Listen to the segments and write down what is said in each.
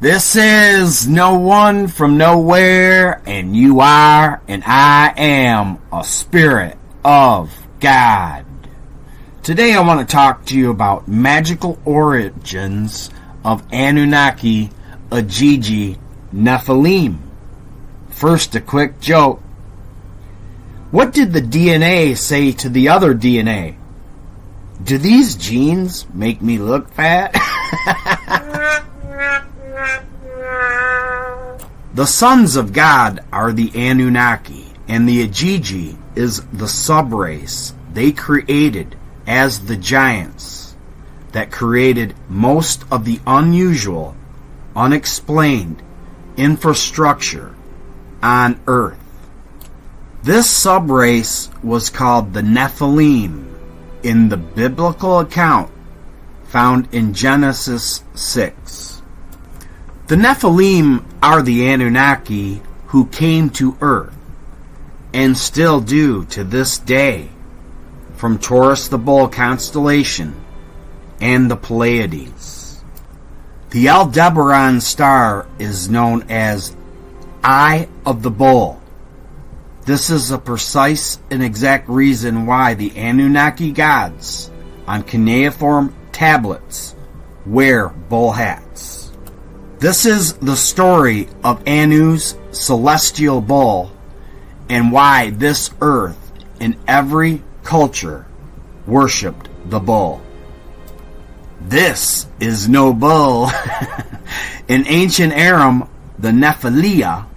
This is no one from nowhere, and you are, and I am a spirit of God. Today I want to talk to you about magical origins of Anunnaki Igigi Nephilim. First, a quick joke. What did the DNA say to the other DNA? Do these genes make me look fat? The sons of God are the Anunnaki, and the Igigi is the subrace they created as the giants that created most of the unusual, unexplained infrastructure on Earth. This subrace was called the Nephilim in the biblical account found in Genesis 6. The Nephilim are the Anunnaki who came to Earth, and still do to this day, from Taurus the Bull constellation and the Pleiades. The Aldebaran star is known as Eye of the Bull. This is a precise and exact reason why the Anunnaki gods on cuneiform tablets wear bull hats. This is the story of Anu's celestial bull and why this earth in every culture worshipped the bull. This is no bull. In ancient Aram, the Nephilia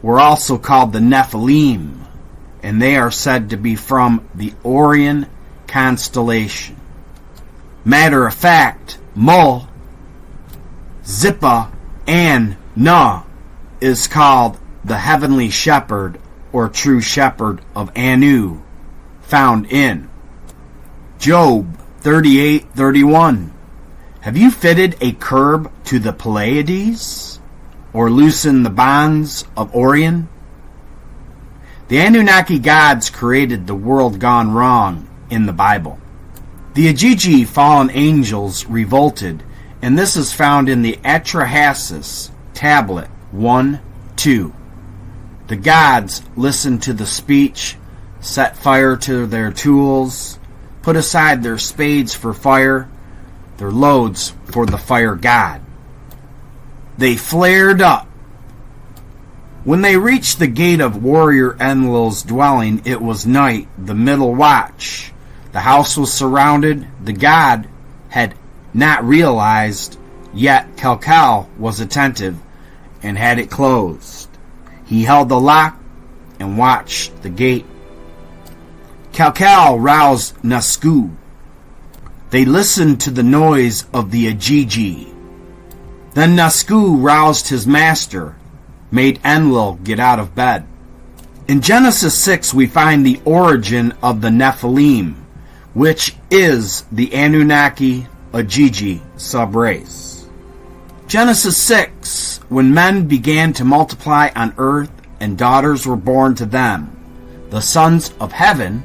were also called the Nephilim, and they are said to be from the Orion constellation. Matter of fact, Mul, Zippa, and Na is called the heavenly shepherd or true shepherd of Anu, found in Job 38:31. Have you fitted a curb to the Pleiades or loosened the bonds of Orion? The Anunnaki gods created the world gone wrong in the Bible. The Igigi fallen angels revolted, and this is found in the Atrahasis tablet 1-2. The gods listened to the speech, set fire to their tools, put aside their spades for fire, their loads for the fire god. They flared up. When they reached the gate of warrior Enlil's dwelling, it was night, the middle watch. The house was surrounded. The god had not realized, yet Kelkal was attentive and had it closed. He held the lock and watched the gate. Kelkal roused Nasku. They listened to the noise of the Igigi. Then Nasku roused his master, made Enlil get out of bed. In Genesis 6 we find the origin of the Nephilim, which is the Anunnaki Igigi subrace. Genesis 6, when men began to multiply on earth and daughters were born to them, the sons of heaven,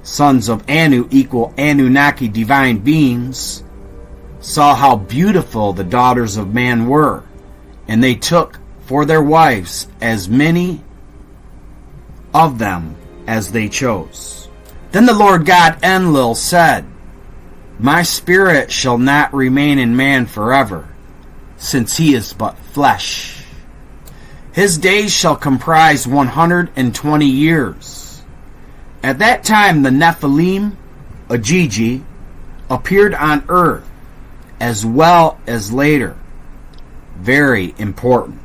sons of Anu equal Anunnaki divine beings, saw how beautiful the daughters of man were, and they took for their wives as many of them as they chose. Then the Lord God Enlil said, My spirit shall not remain in man forever, since he is but flesh. His days shall comprise 120 years. At that time the Nephilim, Igigi, appeared on earth, as well as later. Very important.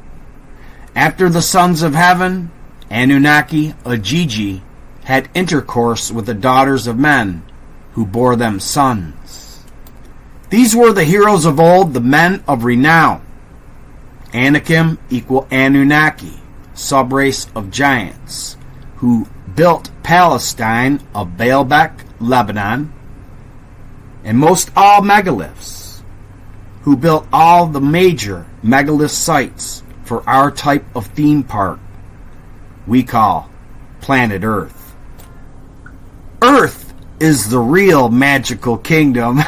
After the sons of heaven, Anunnaki Igigi had intercourse with the daughters of men, who bore them sons. These were the heroes of old, the men of renown. Anakim equal Anunnaki, subrace of giants, who built Palestine of Baalbek, Lebanon, and most all megaliths, who built all the major megalith sites for our type of theme park we call planet Earth. Earth is the real magical kingdom,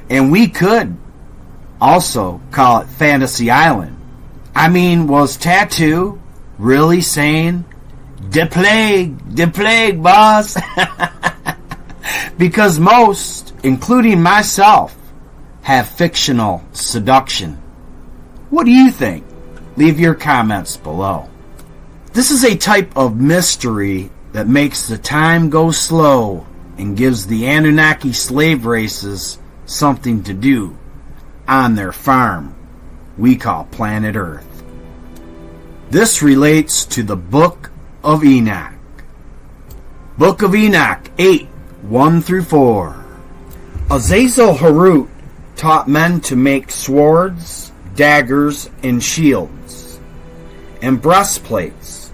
and we could also call it Fantasy Island. I mean, was Tattoo really saying, "The plague, boss"? Because most, including myself, have fictional seduction. What do you think? Leave your comments below. This is a type of mystery that makes the time go slow and gives the Anunnaki slave races something to do on their farm we call planet Earth. This relates to the Book of Enoch. Book of Enoch 8:1-4. Azazel Harut taught men to make swords, daggers, and shields, and breastplates,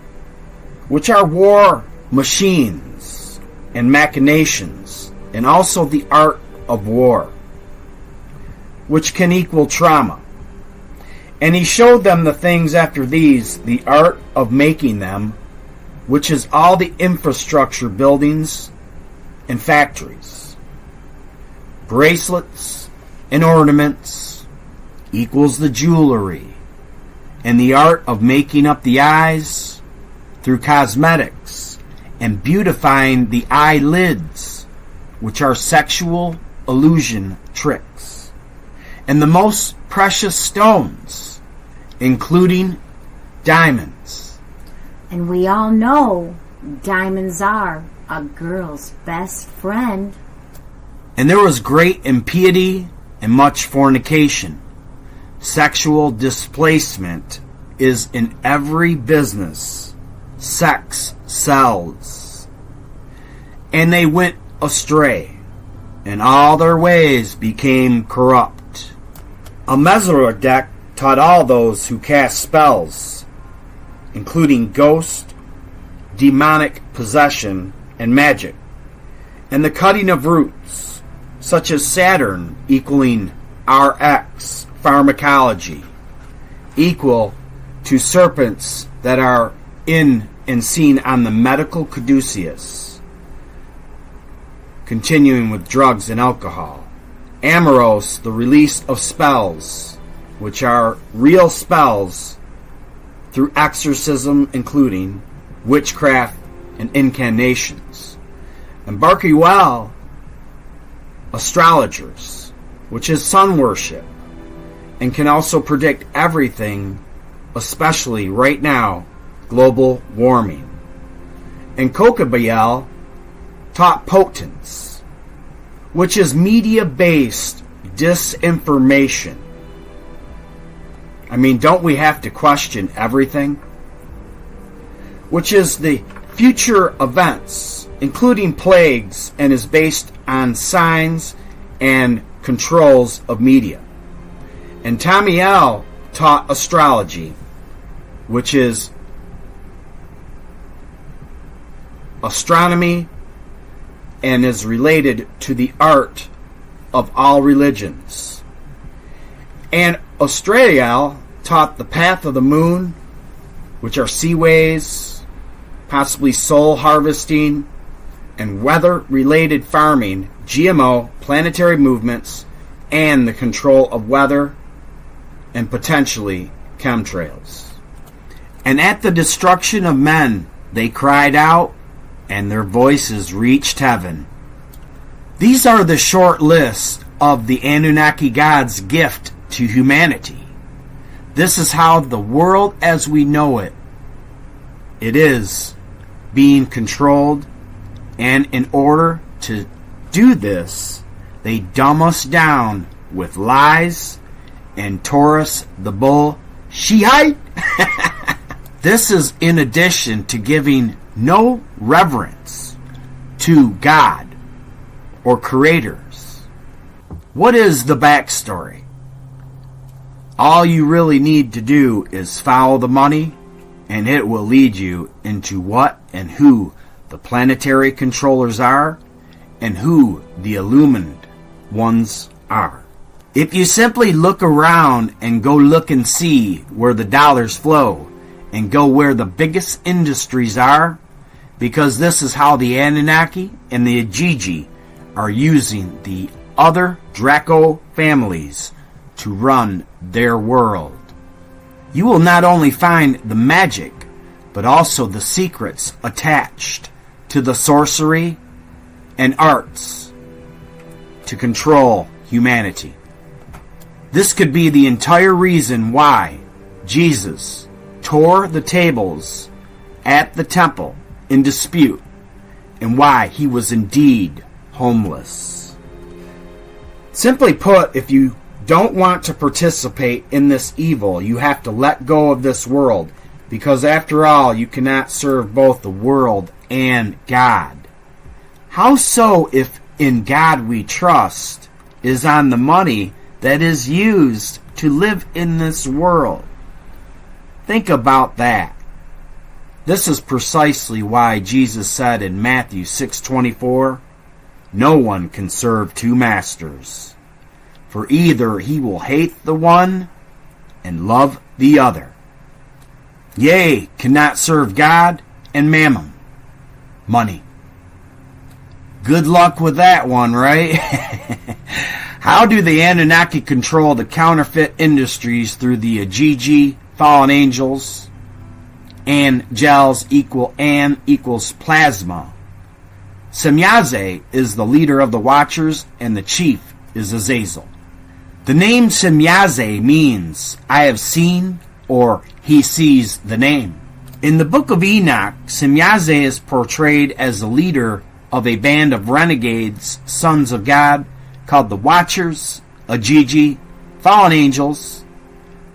which are war machines and machinations, and also the art of war, which can equal trauma. And he showed them the things after these, the art of making them, which is all the infrastructure buildings and factories. Bracelets and ornaments equals the jewelry, and the art of making up the eyes through cosmetics and beautifying the eyelids, which are sexual illusion tricks, and the most precious stones, including diamonds. And we all know diamonds are a girl's best friend. And there was great impiety and much fornication. Sexual displacement is in every business. Sex sells. And they went astray, and all their ways became corrupt. A Mesorodec taught all those who cast spells, including ghost, demonic possession, and magic, and the cutting of roots, such as Saturn equaling RX pharmacology, equal to serpents that are in and seen on the medical caduceus, continuing with drugs and alcohol. Amoros, the release of spells, which are real spells through exorcism, including witchcraft and incantations. And Barkywell, astrologers, which is sun worship, and can also predict everything, especially right now, global warming. And Kokabayel taught potence, which is media-based disinformation. I mean, don't we have to question everything? Which is the future events, including plagues, and is based on signs and controls of media. And Tamiel taught astrology, which is astronomy and is related to the art of all religions. And Australia taught the path of the moon, which are seaways, possibly soul harvesting, and weather-related farming, GMO, planetary movements, and the control of weather, and potentially chemtrails. And at the destruction of men, they cried out, and their voices reached heaven. These are the short list of the Anunnaki gods' gift to humanity. This is how the world as we know it is being controlled, and in order to do this, they dumb us down with lies and Taurus the bull Shihite. This is in addition to giving no reverence to God or creators. What is the backstory? All you really need to do is follow the money, and it will lead you into what and who the planetary controllers are and who the Illumined Ones are. If you simply look around and go look and see where the dollars flow and go where the biggest industries are, because this is how the Anunnaki and the Igigi are using the other Draco families to run their world. You will not only find the magic, but also the secrets attached to the sorcery and arts to control humanity. This could be the entire reason why Jesus tore the tables at the temple in dispute, and why he was indeed homeless. Simply put, if you don't want to participate in this evil, you have to let go of this world, because after all, you cannot serve both the world and God. How so if in God we trust is on the money that is used to live in this world? Think about that. This is precisely why Jesus said in Matthew 6:24, "No one can serve two masters, for either he will hate the one and love the other. Yea, cannot serve God and mammon," money. Good luck with that one, right? How do the Anunnaki control the counterfeit industries through the Igigi, fallen angels? Angels equal An equals plasma. Samyaza is the leader of the Watchers, and the chief is Azazel. The name Samyaza means "I have seen," or "he sees the name." In the Book of Enoch, Samyaza is portrayed as the leader of a band of renegades, sons of God, called the Watchers, Igigi, fallen angels,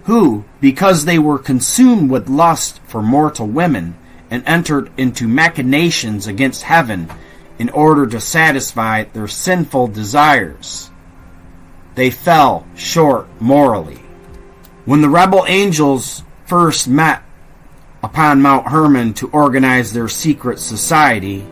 who, because they were consumed with lust for mortal women and entered into machinations against heaven in order to satisfy their sinful desires, they fell short morally. When the rebel angels first met upon Mount Hermon to organize their secret society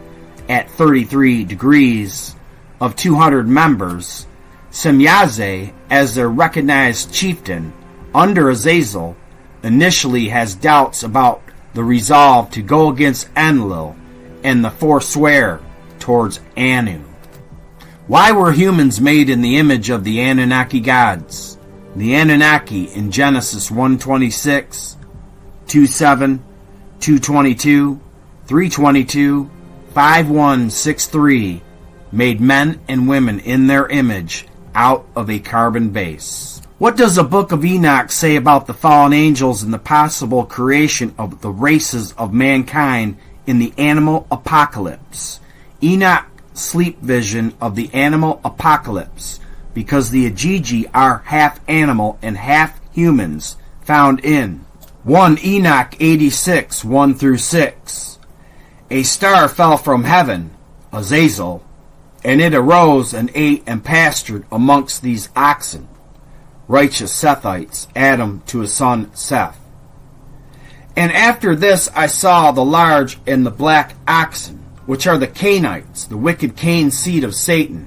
at 33 degrees of 200 members, Samyaza, as their recognized chieftain under Azazel, initially has doubts about the resolve to go against Enlil and the forswear towards Anu. Why were humans made in the image of the Anunnaki gods? The Anunnaki in Genesis 1:26, 2:7, 2:22, 3:22, 5:1-6:3 made men and women in their image out of a carbon base. What does the Book of Enoch say about the fallen angels and the possible creation of the races of mankind in the animal apocalypse? Enoch sleep vision of the animal apocalypse, because the Igigi are half animal and half humans, found in 1 Enoch 86, 1-6. A star fell from heaven, Azazel, and it arose and ate and pastured amongst these oxen, righteous Sethites, Adam to his son Seth. And after this I saw the large and the black oxen, which are the Cainites, the wicked Cain seed of Satan.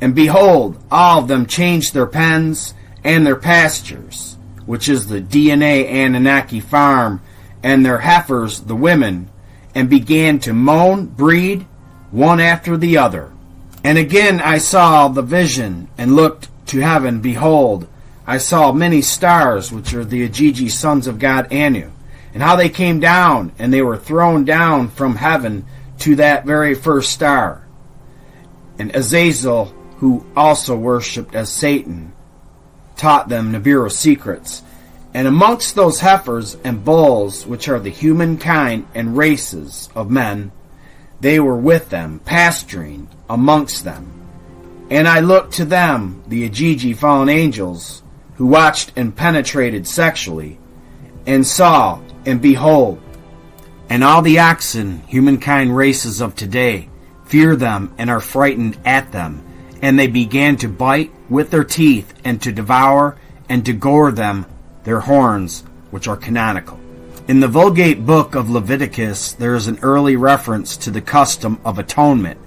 And behold, all of them changed their pens and their pastures, which is the DNA Anunnaki farm, and their heifers, the women, and began to moan, breed, one after the other. And again I saw the vision, and looked to heaven, behold, I saw many stars, which are the Igigi sons of God Anu, and how they came down, and they were thrown down from heaven to that very first star. And Azazel, who also worshipped as Satan, taught them Nibiru's secrets. And amongst those heifers and bulls, which are the humankind and races of men, they were with them, pasturing amongst them. And I looked to them, the Igigi fallen angels, who watched and penetrated sexually, and saw, and behold, and all the oxen, humankind races of today, fear them and are frightened at them, and they began to bite with their teeth, and to devour, and to gore them, their horns, which are canonical. In the Vulgate book of Leviticus, there is an early reference to the custom of atonement,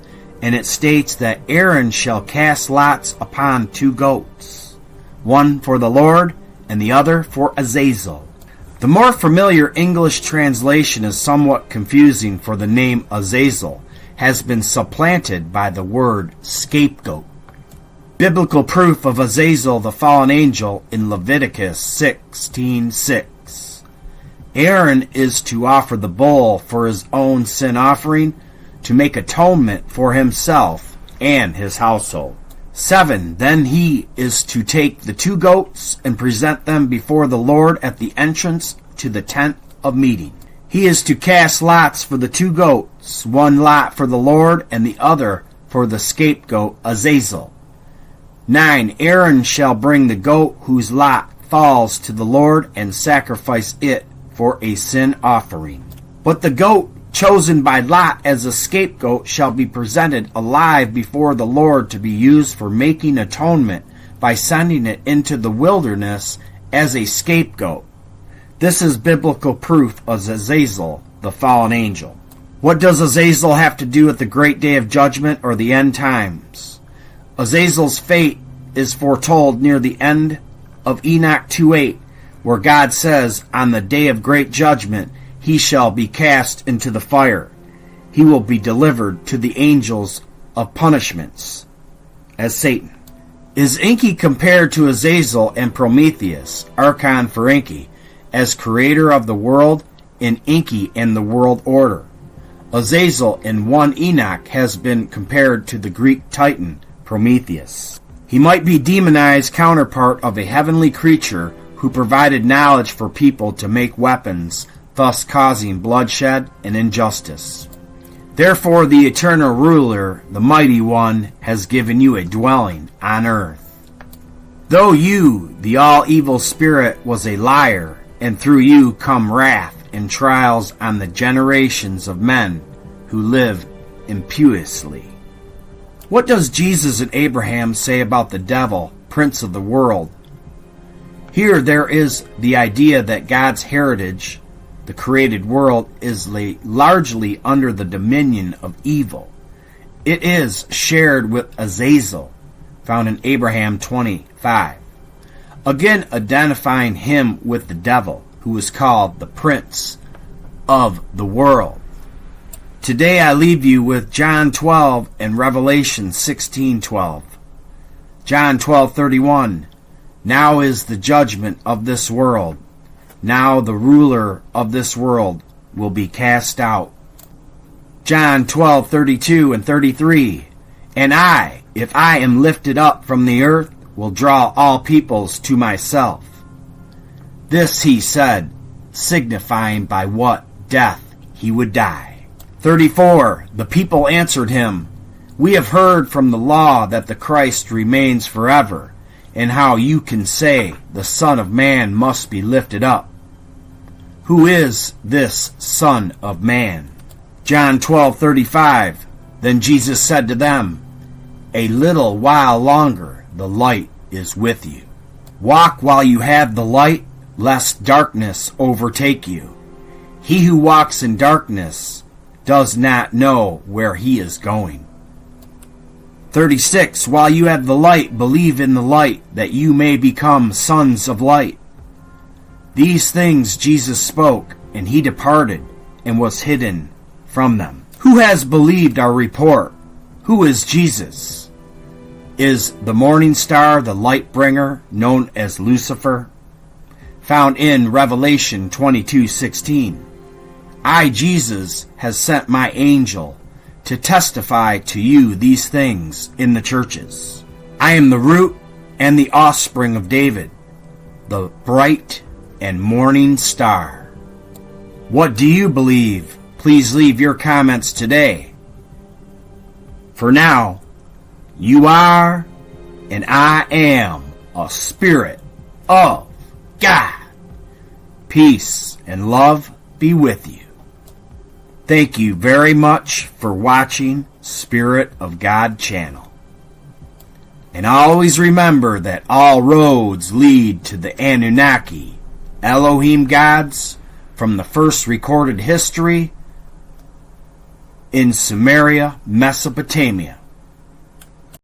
and it states that Aaron shall cast lots upon 2 goats, one for the Lord and the other for Azazel. The more familiar English translation is somewhat confusing, for the name Azazel has been supplanted by the word scapegoat. Biblical proof of Azazel, the fallen angel, in Leviticus 16:6. Aaron is to offer the bull for his own sin offering to make atonement for himself and his household. 7. Then he is to take the 2 goats and present them before the Lord at the entrance to the tent of meeting. He is to cast lots for the 2 goats, 1 lot for the Lord and the other for the scapegoat Azazel. 9. Aaron shall bring the goat whose lot falls to the Lord and sacrifice it for a sin offering. But the goat chosen by Lot as a scapegoat shall be presented alive before the Lord to be used for making atonement by sending it into the wilderness as a scapegoat. This is biblical proof of Azazel, the fallen angel. What does Azazel have to do with the great day of judgment or the end times? Azazel's fate is foretold near the end of Enoch 2:8, where God says, on the day of great judgment, he shall be cast into the fire. He will be delivered to the angels of punishments, as Satan. Is Enki compared to Azazel and Prometheus, archon for Enki, as creator of the world in Enki and the world order? Azazel in 1 Enoch has been compared to the Greek Titan, Prometheus. He might be demonized counterpart of a heavenly creature who provided knowledge for people to make weapons, thus causing bloodshed and injustice. Therefore the eternal ruler, the mighty one, has given you a dwelling on earth. Though you, the all-evil spirit, was a liar, and through you come wrath and trials on the generations of men who live impiously. What does Jesus and Abraham say about the devil, prince of the world? Here there is the idea that God's heritage, the created world, is largely under the dominion of evil. It is shared with Azazel, found in Abraham 25. Again identifying him with the devil, who is called the prince of the world. Today I leave you with John 12 and Revelation 16:12. John 12:31. Now is the judgment of this world. Now the ruler of this world will be cast out. John 12:32 and 33. And I, if I am lifted up from the earth, will draw all peoples to myself. This he said, signifying by what death he would die. 34. The people answered him, We have heard from the law that the Christ remains forever, and how you can say the Son of Man must be lifted up. Who is this Son of Man? John 12:35. Then Jesus said to them, A little while longer the light is with you. Walk while you have the light, lest darkness overtake you. He who walks in darkness does not know where he is going. 36. While you have the light, believe in the light, that you may become sons of light. These things Jesus spoke, and he departed, and was hidden from them. Who has believed our report? Who is Jesus? Is the morning star the light bringer, known as Lucifer? Found in Revelation 22:16. I, Jesus, has sent my angel to testify to you these things in the churches. I am the root and the offspring of David, the bright and morning star. What do you believe? Please leave your comments today. For now, you are and I am a spirit of God. Peace and love be with you. Thank you very much for watching Spirit of God channel. And always remember that all roads lead to the Anunnaki Elohim gods from the first recorded history in Sumeria, Mesopotamia.